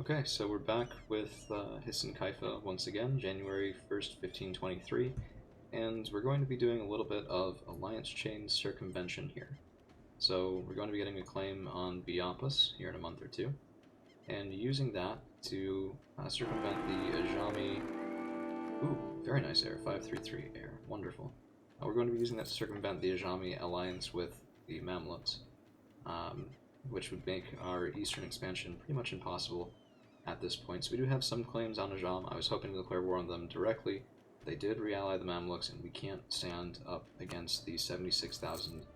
Okay, so we're back with Hissen Kaifa once again, January 1st, 1523, and we're going to be doing a little bit of Alliance Chain circumvention here. So we're going to be getting a claim on Biapus here in a month or two, and using that to circumvent the Ajami. Ooh, very nice air, 533 air, wonderful. We're going to be using that to circumvent the Ajami alliance with the Mamluks, which would make our eastern expansion pretty much impossible at this point. So we do have some claims on Ajam. I was hoping to declare war on them directly. They did re-ally the Mamluks, and we can't stand up against the 76,000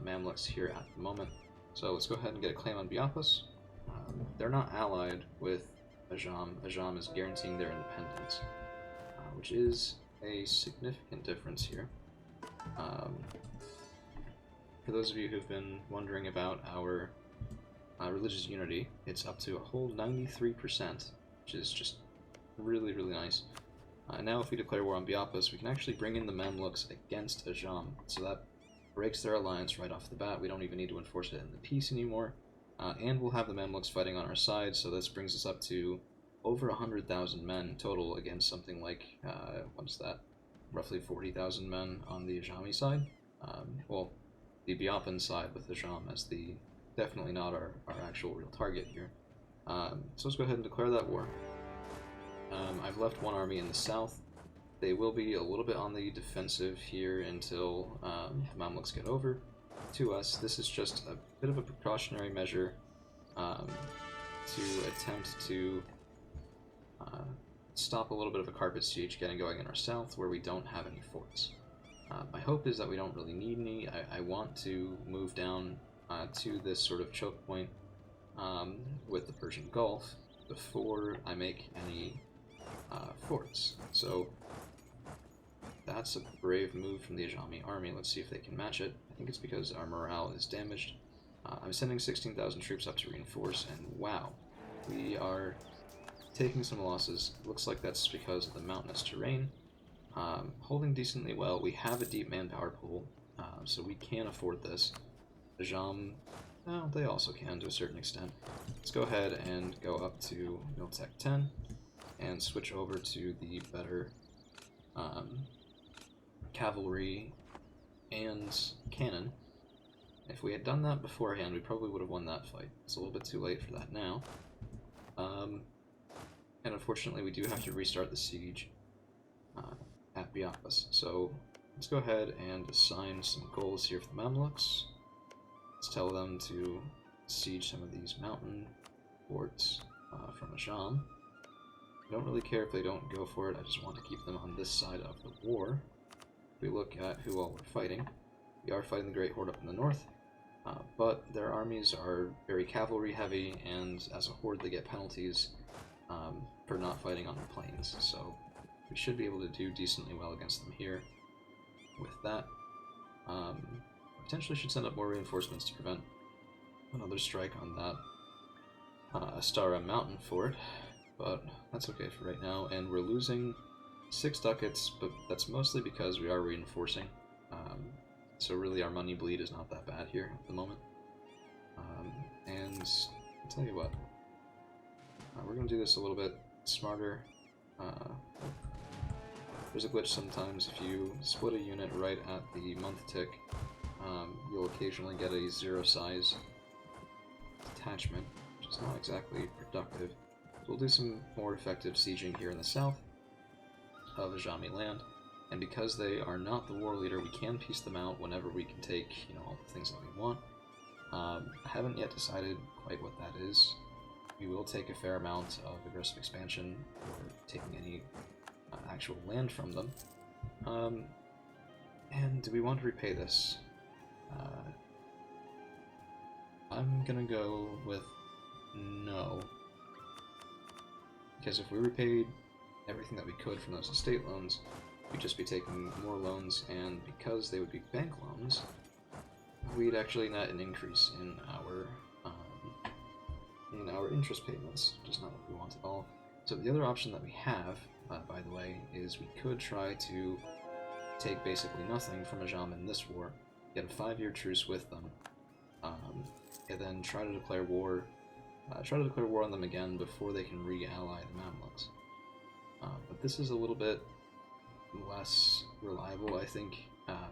Mamluks here at the moment. So let's go ahead and get a claim on Biapus. They're not allied with Ajam. Ajam is guaranteeing their independence, which is a significant difference here. For those of you who've been wondering about our religious unity, it's up to a whole 93%, which is just really, really nice. And now if we declare war on Biapus, we can actually bring in the Mamluks against Ajam, so that breaks their alliance right off the bat. We don't even need to enforce it in the peace anymore, and we'll have the Mamluks fighting on our side, so this brings us up to over 100,000 men total against something like, what is that, roughly 40,000 men on the Ajami side. Well, the Biapan side with Ajam as the definitely not our actual real target here. So let's go ahead and declare that war. I've left one army in the south. They will be a little bit on the defensive here until the Mamluks get over to us. This is just a bit of a precautionary measure to attempt to stop a little bit of a carpet siege getting going in our south where we don't have any forts. My hope is that we don't really need any. I want to move down to this sort of choke point with the Persian Gulf before I make any forts. So that's a brave move from the Ajami army. Let's see if they can match it. I think it's because our morale is damaged. I'm sending 16,000 troops up to reinforce, and wow, we are taking some losses. Looks like that's because of the mountainous terrain. Holding decently well. We have a deep manpower pool, so we can afford this. Ajam, well, they also can to a certain extent. Let's go ahead and go up to Miltech 10 and switch over to the better cavalry and cannon. If we had done that beforehand, we probably would have won that fight. It's a little bit too late for that now. And unfortunately, we do have to restart the siege at Biapus. So let's go ahead and assign some goals here for the Mamluks. Let's tell them to siege some of these mountain forts from Ajam. I don't really care if they don't go for it, I just want to keep them on this side of the war. If we look at who all we're fighting, we are fighting the Great Horde up in the north, but their armies are very cavalry heavy, and as a horde they get penalties for not fighting on the plains, so we should be able to do decently well against them here with that. Potentially should send up more reinforcements to prevent another strike on that Astara mountain fort, but that's okay for right now. And we're losing 6 ducats, but that's mostly because we are reinforcing. So really our money bleed is not that bad here at the moment. And I'll tell you what, we're going to do this a little bit smarter. There's a glitch sometimes. If you split a unit right at the month tick, you'll occasionally get a 0 size detachment, which is not exactly productive. So we'll do some more effective sieging here in the south of Ajami land, and because they are not the war leader, we can piece them out whenever we can take, all the things that we want. I haven't yet decided quite what that is. We will take a fair amount of aggressive expansion or taking any actual land from them. And do we want to repay this? I'm gonna go with no. Because if we repaid everything that we could from those estate loans, we'd just be taking more loans, and because they would be bank loans, we'd actually net an increase in our interest payments, which is not what we want at all. So the other option that we have, by the way, is we could try to take basically nothing from Ajam in this war, get a 5-year truce with them, and then try to declare war try to declare war on them again before they can re-ally the Mamluks. But this is a little bit less reliable, I think.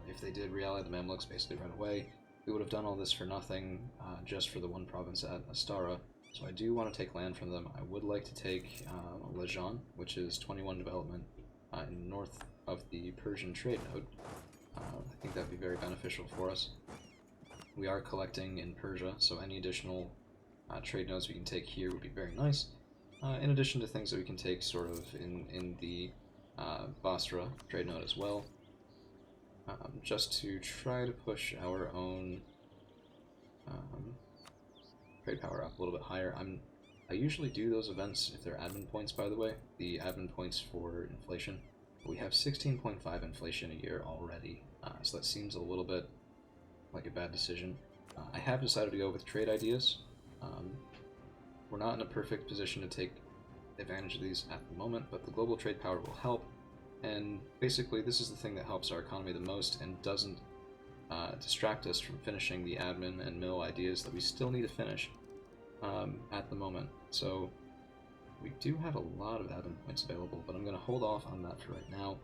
If they did re-ally the Mamluks basically right away, we would have done all this for nothing, just for the one province at Astara. So I do want to take land from them. I would like to take Lejan, which is 21 development in north of the Persian trade node. I think that would be very beneficial for us. We are collecting in Persia, so any additional trade nodes we can take here would be very nice. In addition to things that we can take sort of in the Basra trade node as well. Just to try to push our own trade power up a little bit higher. I usually do those events if they're admin points, by the way, the admin points for inflation. We have 16.5 inflation a year already, so that seems a little bit like a bad decision. I have decided to go with trade ideas. We're not in a perfect position to take advantage of these at the moment, but the global trade power will help. And basically, this is the thing that helps our economy the most and doesn't distract us from finishing the admin and mill ideas that we still need to finish at the moment. So we do have a lot of admin points available, but I'm going to hold off on that for right now.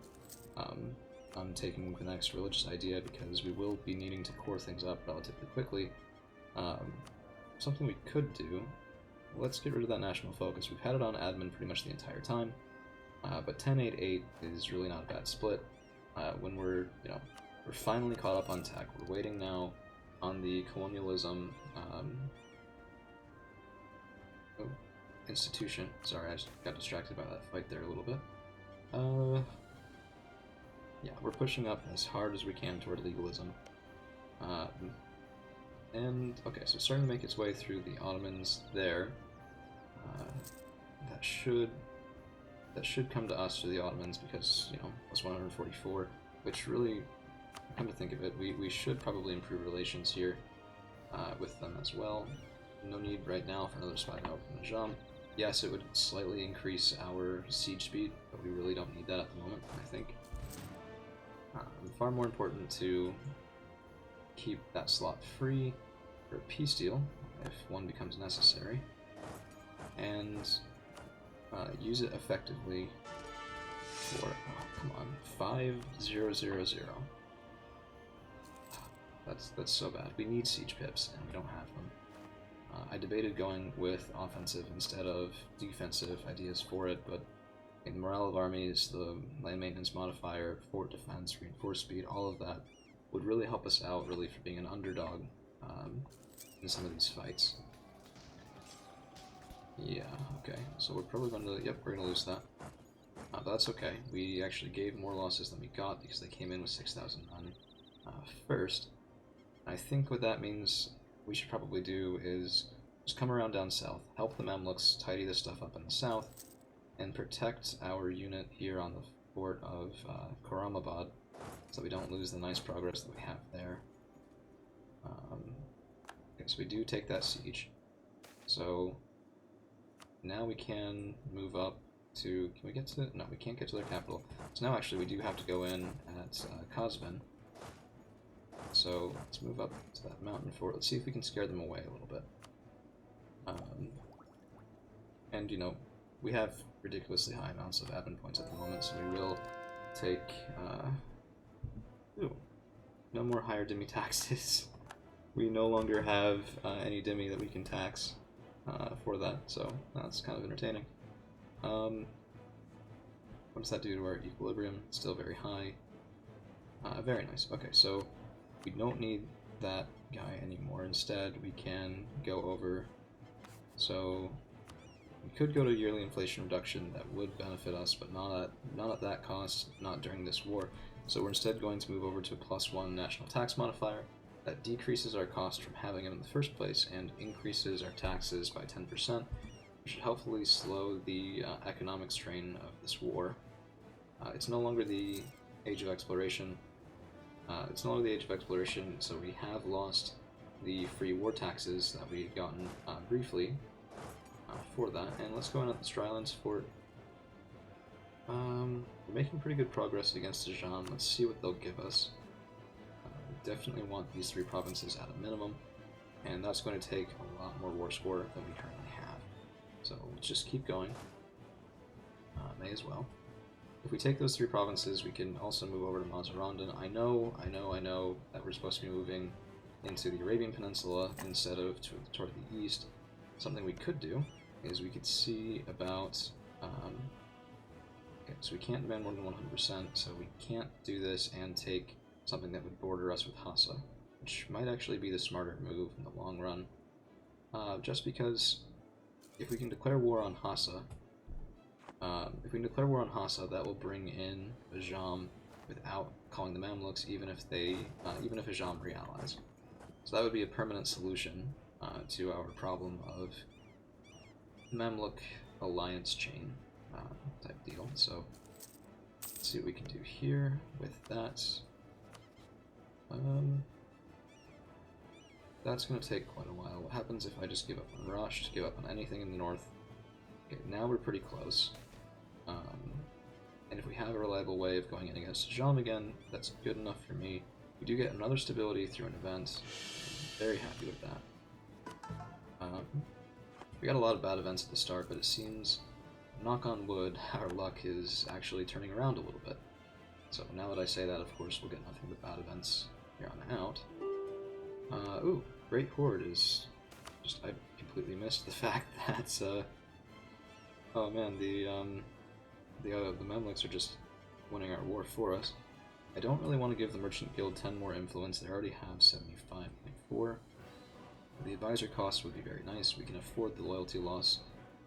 I'm taking the next religious idea because we will be needing to core things up relatively quickly. Something we could do, let's get rid of that national focus. We've had it on admin pretty much the entire time. But 10-8-8 is really not a bad split. When we're finally caught up on tech. We're waiting now on the colonialism institution. Sorry, I just got distracted by that fight there a little bit. Yeah, we're pushing up as hard as we can toward legalism. And, okay, so starting to make its way through the Ottomans there. That should come to us through the Ottomans because, plus 144, which really, come to think of it, we should probably improve relations here with them as well. No need right now for another spy power from Najam. Yes, it would slightly increase our siege speed, but we really don't need that at the moment, I think. Far more important to keep that slot free for a peace deal, if one becomes necessary, and use it effectively for, come on, 5000. That's so bad. We need siege pips, and we don't have them. I debated going with offensive instead of defensive ideas for it, but in the morale of armies, the land maintenance modifier, fort defense, reinforced speed, all of that would really help us out, really, for being an underdog in some of these fights. Yeah, okay, so we're probably going to, yep, we're going to lose that. But that's okay. We actually gave more losses than we got because they came in with 6,000 men first. I think what that means we should probably do is just come around down south, help the Mamluks tidy this stuff up in the south, and protect our unit here on the fort of Khorramabad so we don't lose the nice progress that we have there. Okay, so we do take that siege. So now we can move up to, can we get to, no, we can't get to their capital. So now actually we do have to go in at Kazvin. So let's move up to that mountain fort. Let's see if we can scare them away a little bit. And, we have ridiculously high amounts of admin points at the moment, so we will take, no more higher dhimmi taxes. We no longer have any dhimmi that we can tax for that, so that's kind of entertaining. What does that do to our equilibrium? It's still very high. Very nice. Okay, so we don't need that guy anymore. Instead, we can go over. So we could go to yearly inflation reduction. That would benefit us, but not at that cost. Not during this war. So we're instead going to move over to a +1 national tax modifier. That decreases our cost from having it in the first place and increases our taxes by 10%, which should hopefully slow the economic strain of this war. It's no longer the age of exploration. So we have lost the free war taxes that we had gotten briefly for that. And let's go in at the Strylands fort. We're making pretty good progress against Dajan. Let's see what they'll give us. We definitely want these 3 provinces at a minimum. and that's going to take a lot more war score than we currently have. So let's just keep going. May as well. If we take those 3 provinces, we can also move over to Mazarandan. I know that we're supposed to be moving into the Arabian Peninsula instead of toward the east. Something we could do is we could see about... okay, so we can't demand more than 100%, so we can't do this and take something that would border us with Hassa, which might actually be the smarter move in the long run. Just because if we can declare war on Hassa, that will bring in Ajam without calling the Mamluks, even if Ajam reallies. So that would be a permanent solution to our problem of Mamluk alliance chain type deal. So let's see what we can do here with that. That's going to take quite a while. What happens if I just give up on Rush, give up on anything in the north? Okay, now we're pretty close. And if we have a reliable way of going in against Ajam again, that's good enough for me. We do get another stability through an event. I'm very happy with that. We got a lot of bad events at the start, but it seems, knock on wood, our luck is actually turning around a little bit. So now that I say that, of course, we'll get nothing but bad events here on out. Ooh, Great Horde is just, I completely missed the fact that, oh man, the Mamluks are just winning our war for us. I don't really want to give the Merchant Guild 10 more influence, they already have 75.4. The advisor cost would be very nice, we can afford the loyalty loss,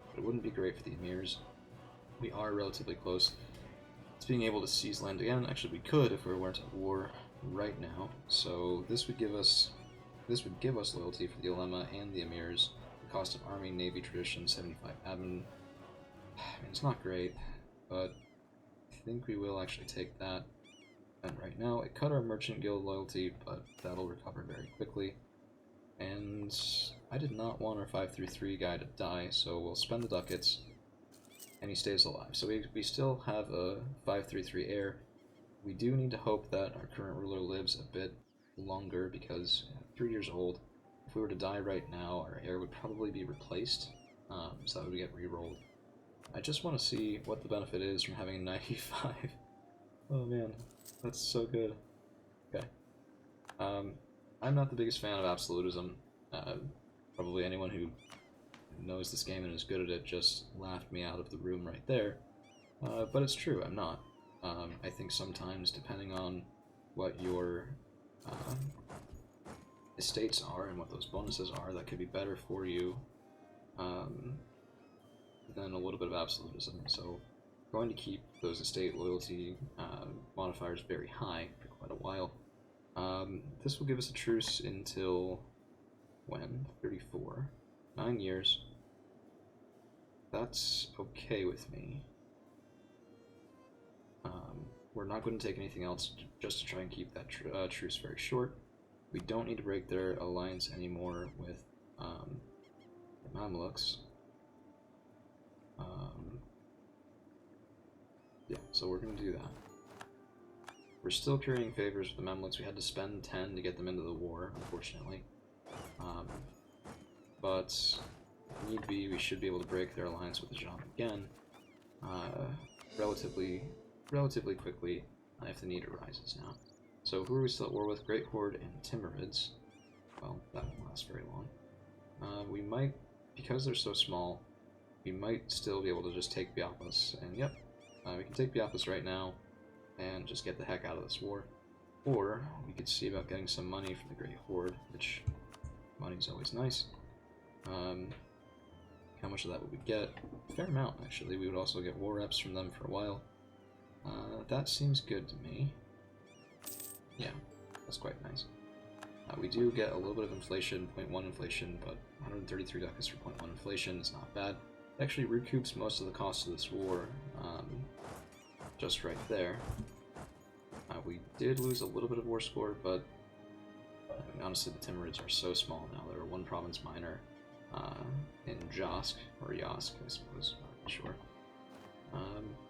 but it wouldn't be great for the Emirs. We are relatively close to being able to seize land again. Actually, we could if we weren't at war right now, so this would give us loyalty for the Ulema and the Emirs. The cost of army, navy, tradition, 75 admin. I mean, it's not great, but I think we will actually take that. And right now, it cut our Merchant Guild loyalty, but that'll recover very quickly. And I did not want our 533 guy to die, so we'll spend the ducats, and he stays alive. So we still have a 533 heir. We do need to hope that our current ruler lives a bit longer, because 3 years old, if we were to die right now, our heir would probably be replaced, so that would get re-rolled. I just want to see what the benefit is from having a 95. Oh man, that's so good. Okay. I'm not the biggest fan of absolutism. Probably anyone who knows this game and is good at it just laughed me out of the room right there. But it's true, I'm not. I think sometimes, depending on what your estates are and what those bonuses are, that could be better for you than a little bit of absolutism. So I'm going to keep those estate loyalty modifiers very high for quite a while. This will give us a truce until when? 34. 9 years. That's okay with me. We're not going to take anything else just to try and keep that truce very short. We don't need to break their alliance anymore with the Mamluks. Yeah, so we're going to do that. We're still currying favors with the Mamluks. We had to spend 10 to get them into the war, unfortunately. But if need be, we should be able to break their alliance with the Ajam again relatively quickly if the need arises now. So who are we still at war with? Great Horde and Timurids. Well, that won't last very long. We might, because they're so small, we might still be able to just take Biapos, and yep, we can take Biapos right now and just get the heck out of this war. Or we could see about getting some money from the Great Horde, which money's always nice. How much of that would we get? A fair amount, actually. We would also get war reps from them for a while. That seems good to me. Yeah, that's quite nice. We do get a little bit of inflation, 0.1 inflation, but 133 ducats for 0.1 inflation is not bad. It actually recoups most of the cost of this war, just right there. We did lose a little bit of war score, but I mean, honestly, the Timurids are so small now. They're one province minor in Josk, or Yosk, I suppose, not sure.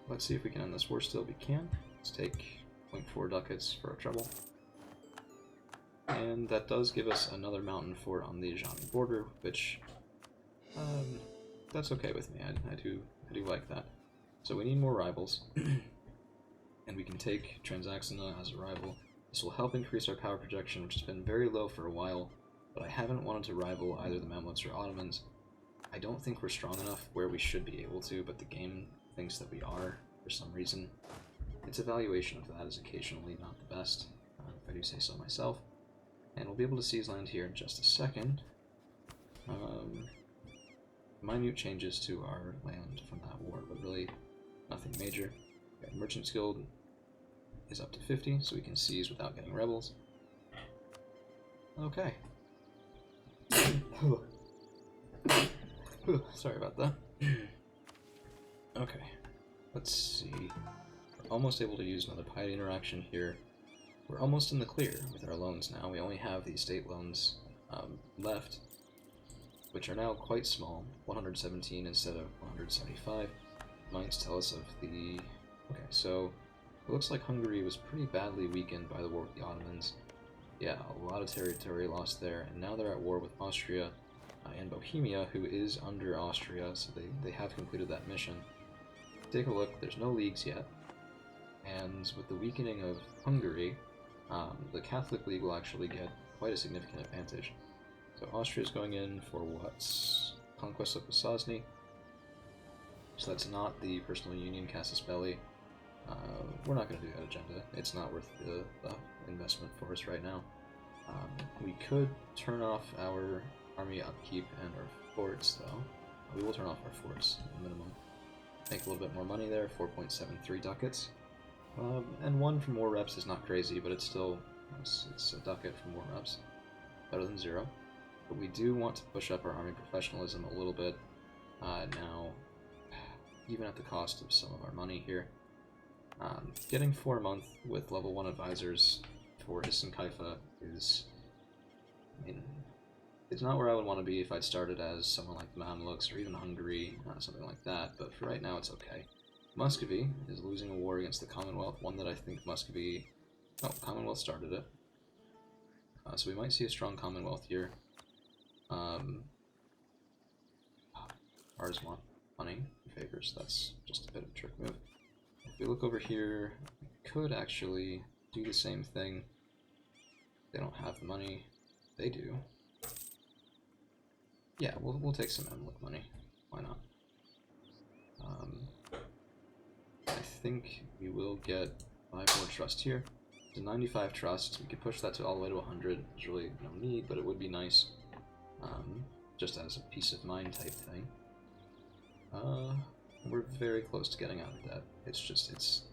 Let's see if we can end this war still. We can. Let's take 0.4 ducats for our trouble. And that does give us another mountain fort on the Ajami border, which, that's okay with me. I do like that. So we need more rivals, and we can take Transaxina as a rival. This will help increase our power projection, which has been very low for a while, but I haven't wanted to rival either the Mamluks or Ottomans. I don't think we're strong enough where we should be able to, but the game thinks that we are for some reason. Its evaluation of that is occasionally not the best, if I do say so myself. And we'll be able to seize land here in just a second. Minute changes to our land from that war, but really nothing major. Okay, Merchant's Guild is up to 50, so we can seize without getting rebels. Okay. Sorry about that. Okay, let's see. We're almost able to use another piety interaction here. We're almost in the clear with our loans now. We only have the estate loans left, which are now quite small, 117 instead of 175. Minds tell us of the... Okay, so it looks like Hungary was pretty badly weakened by the war with the Ottomans. Yeah, a lot of territory lost there, and now they're at war with Austria and Bohemia, who is under Austria, so they have completed that mission. Take a look, there's no leagues yet, and with the weakening of Hungary, the Catholic League will actually get quite a significant advantage. So Austria's going in for what? Conquest of Sosny. So that's not the personal union casus belli. We're not going to do that agenda. It's not worth the investment for us right now. We could turn off our army upkeep and our forts, though. We will turn off our forts, at minimum. Make a little bit more money there, 4.73 ducats. And 1 for more reps is not crazy, but it's still, it's a ducat for more reps. Better than 0. But we do want to push up our army professionalism a little bit now, even at the cost of some of our money here. Getting 4 a month with level 1 advisors for Hissen Kaifa is, I mean, it's not where I would want to be if I'd started as someone like the Mamluks or even Hungary, something like that, but for right now it's okay. Muscovy is losing a war against the Commonwealth, one that I think Muscovy... Oh, Commonwealth started it. So we might see a strong Commonwealth here. Ours want money in favors, that's just a bit of a trick move. If we look over here, we could actually do the same thing. They don't have the money. They do. Yeah, we'll take some Mamluk money. Why not? I think we will get 5 more trust here. To 95 trust, we could push that to all the way to 100. There's really no need, but it would be nice, just as a peace of mind type thing. We're very close to getting out of debt. It's just, it's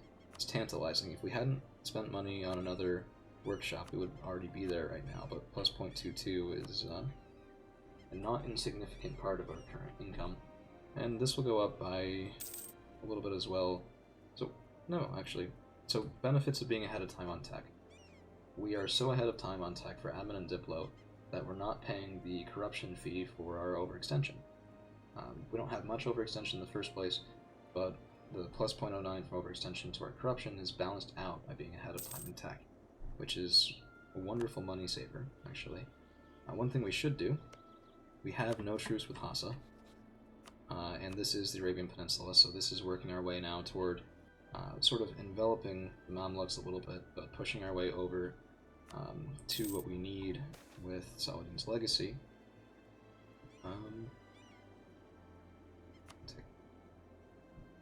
tantalizing. If we hadn't spent money on another workshop, we would already be there right now, but plus 0.22 is a not insignificant part of our current income. And this will go up by a little bit as well. So, no, actually. So, benefits of being ahead of time on tech. We are so ahead of time on tech for admin and Diplo that we're not paying the corruption fee for our overextension. We don't have much overextension in the first place, but the plus 0.09 from overextension to our corruption is balanced out by being ahead of time in tech, which is a wonderful money saver, actually. One thing we should do, we have no truce with Hassa, and this is the Arabian Peninsula, so this is working our way now toward sort of enveloping the Mamluks a little bit, but pushing our way over to what we need with Saladin's legacy.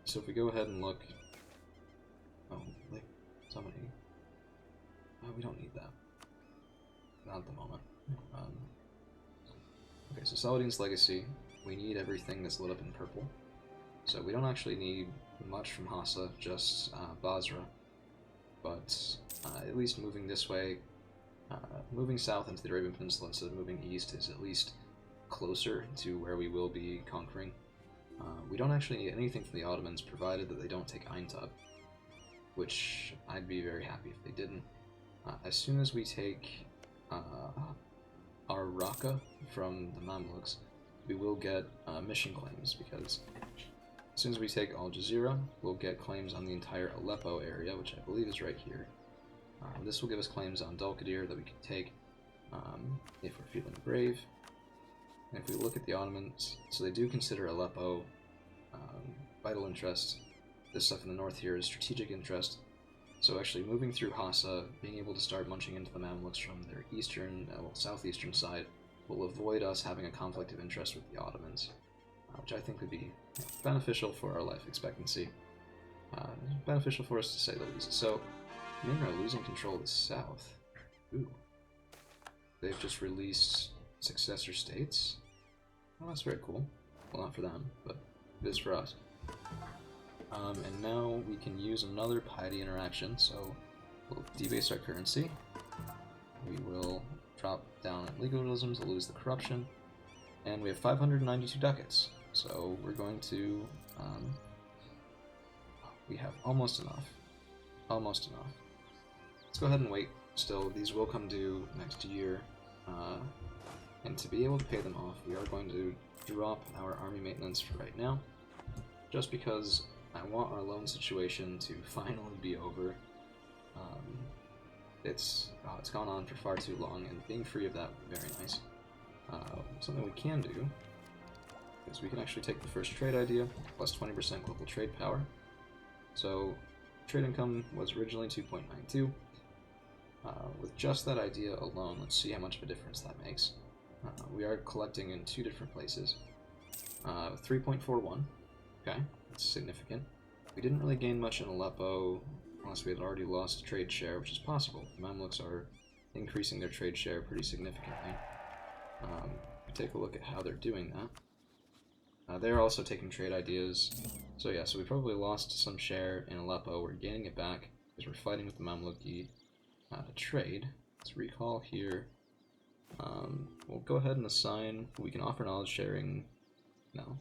So if we go ahead and look... Oh, like, somebody... Oh, we don't need that. Not at the moment. Okay, so Saladin's legacy, we need everything that's lit up in purple. So we don't actually need much from Hassa, just Basra. But at least moving this way, moving south into the Arabian Peninsula instead of moving east is at least closer to where we will be conquering. We don't actually need anything from the Ottomans, provided that they don't take Aintab, which I'd be very happy if they didn't. As soon as we take our Raqqa from the Mamluks, we will get mission claims, because as soon as we take Al Jazeera, we'll get claims on the entire Aleppo area, which I believe is right here. This will give us claims on Dulkadir that we can take, if we're feeling brave. And if we look at the Ottomans, so they do consider Aleppo vital interest. This stuff in the north here is strategic interest. So actually moving through Hassa, being able to start munching into the Mamluks from their eastern, southeastern side, will avoid us having a conflict of interest with the Ottomans, which I think would be beneficial for our life expectancy. Beneficial for us to say the least. So, Ming are losing control of the south. Ooh. They've just released successor states? Well, that's very cool. Well, not for them, but it is for us. And now we can use another piety interaction, so we'll debase our currency. We will drop down at legalisms, we'll lose the corruption, and we have 592 ducats. So we're going to, we have almost enough. Almost enough. Let's go ahead and wait still. These will come due next year, and to be able to pay them off, we are going to drop our army maintenance for right now, just because I want our loan situation to finally be over. It's gone on for far too long, and being free of that would be very nice. Something we can do is we can actually take the first trade idea, plus 20% global trade power. So trade income was originally 2.92. With just that idea alone, let's see how much of a difference that makes. We are collecting in two different places. 3.41, okay, that's significant. We didn't really gain much in Aleppo, unless we had already lost trade share, which is possible. The Mamluks are increasing their trade share pretty significantly. We take a look at how they're doing that. They're also taking trade ideas. So yeah, so we probably lost some share in Aleppo. We're gaining it back because we're fighting with the Mamluki to trade. Let's recall here. We'll go ahead and assign. We can offer knowledge sharing. No.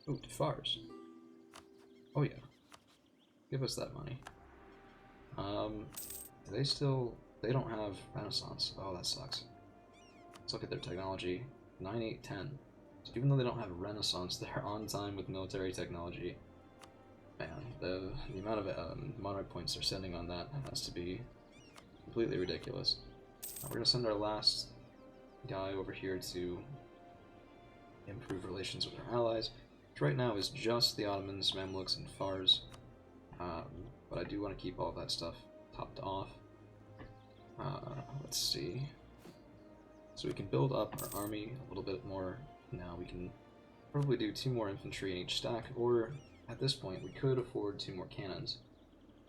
Ooh, to Fars. Oh yeah. Give us that money. They don't have Renaissance. Oh, that sucks. Let's look at their technology. 9, 8, 10. So even though they don't have Renaissance, they're on time with military technology. Man, the amount of monarch points they're sending on that has to be completely ridiculous. We're going to send our last guy over here to improve relations with our allies, which right now is just the Ottomans, Mamluks, and Fars. But I do want to keep all of that stuff topped off. Let's see. So we can build up our army a little bit more now. We can probably do 2 more infantry in each stack, or at this point we could afford 2 more cannons.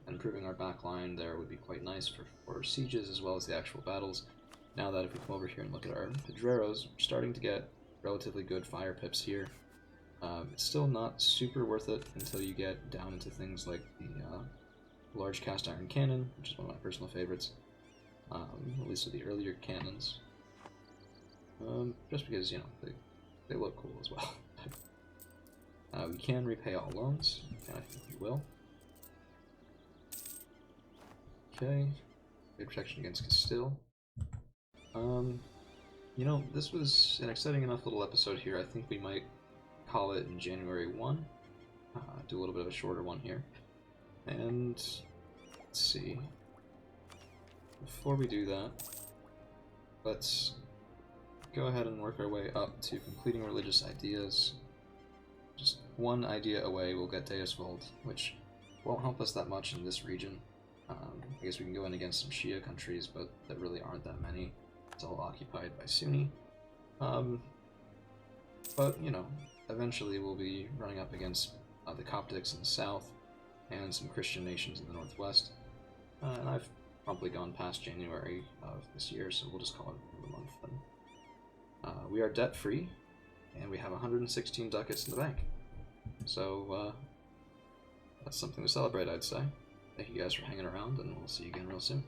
And improving our back line there would be quite nice for sieges as well as the actual battles. Now that if we come over here and look at our Pedreros, we're starting to get relatively good fire pips here. It's still not super worth it until you get down into things like the large cast iron cannon, which is one of my personal favorites, at least with the earlier cannons. Just because, you know, they look cool as well. We can repay all loans, and I think we will. Okay, good protection against Castile. You know, this was an exciting enough little episode here. I think we might call it in January 1. Do a little bit of a shorter one here. And let's see. Before we do that, let's go ahead and work our way up to completing religious ideas. Just one idea away, we'll get Deus Vult, which won't help us that much in this region. I guess we can go in against some Shia countries, but there really aren't that many. It's all occupied by Sunni. But, you know, eventually we'll be running up against the Coptics in the south and some Christian nations in the northwest. And I've probably gone past January of this year, so we'll just call it a month then. We are debt-free, and we have 116 ducats in the bank. So, that's something to celebrate, I'd say. Thank you guys for hanging around, and we'll see you again real soon.